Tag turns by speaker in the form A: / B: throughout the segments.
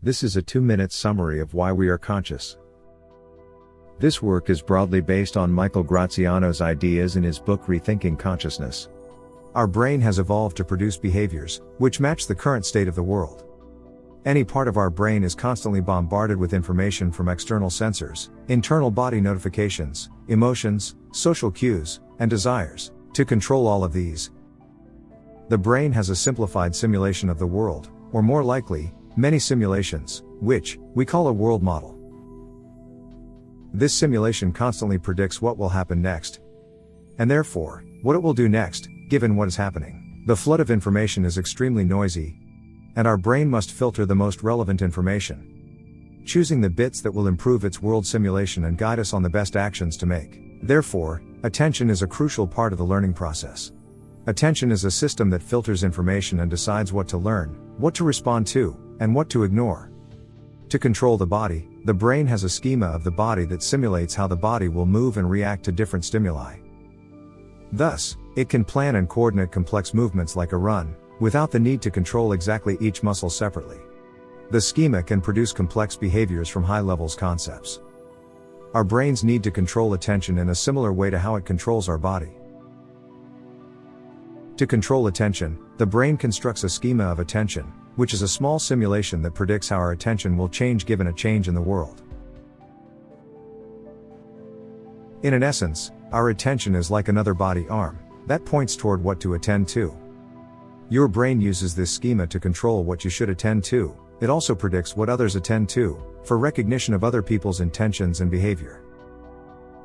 A: This is a 2-minute summary of why we are conscious. This work is broadly based on Michael Graziano's ideas in his book Rethinking Consciousness. Our brain has evolved to produce behaviors, which match the current state of the world. Any part of our brain is constantly bombarded with information from external sensors, internal body notifications, emotions, social cues, and desires. To control all of these, the brain has a simplified simulation of the world, or more likely, many simulations, which we call a world model. This simulation constantly predicts what will happen next, and therefore, what it will do next, given what is happening. The flood of information is extremely noisy, and our brain must filter the most relevant information, choosing the bits that will improve its world simulation and guide us on the best actions to make. Therefore, attention is a crucial part of the learning process. Attention is a system that filters information and decides what to learn, what to respond to, and what to ignore. To control the body, the brain has a schema of the body that simulates how the body will move and react to different stimuli. Thus, it can plan and coordinate complex movements like a run, without the need to control exactly each muscle separately. The schema can produce complex behaviors from high-level concepts. Our brains need to control attention in a similar way to how it controls our body. To control attention, the brain constructs a schema of attention, which is a small simulation that predicts how our attention will change given a change in the world. In an essence, our attention is like another body arm that points toward what to attend to. Your brain uses this schema to control what you should attend to. It also predicts what others attend to, for recognition of other people's intentions and behavior.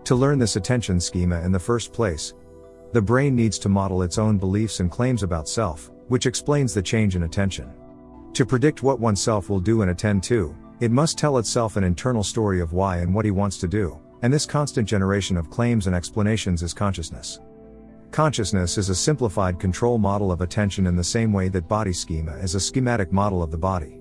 A: To learn this attention schema in the first place, the brain needs to model its own beliefs and claims about self, which explains the change in attention. To predict what oneself will do and attend to, it must tell itself an internal story of why and what he wants to do, and this constant generation of claims and explanations is consciousness. Consciousness is a simplified control model of attention in the same way that body schema is a schematic model of the body.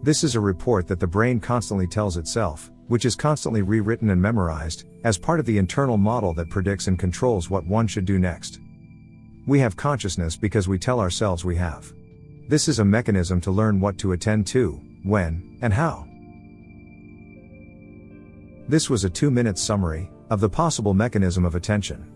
A: This is a report that the brain constantly tells itself, which is constantly rewritten and memorized, as part of the internal model that predicts and controls what one should do next. We have consciousness because we tell ourselves we have. This is a mechanism to learn what to attend to, when, and how. This was a 2-minute summary of the possible mechanism of attention.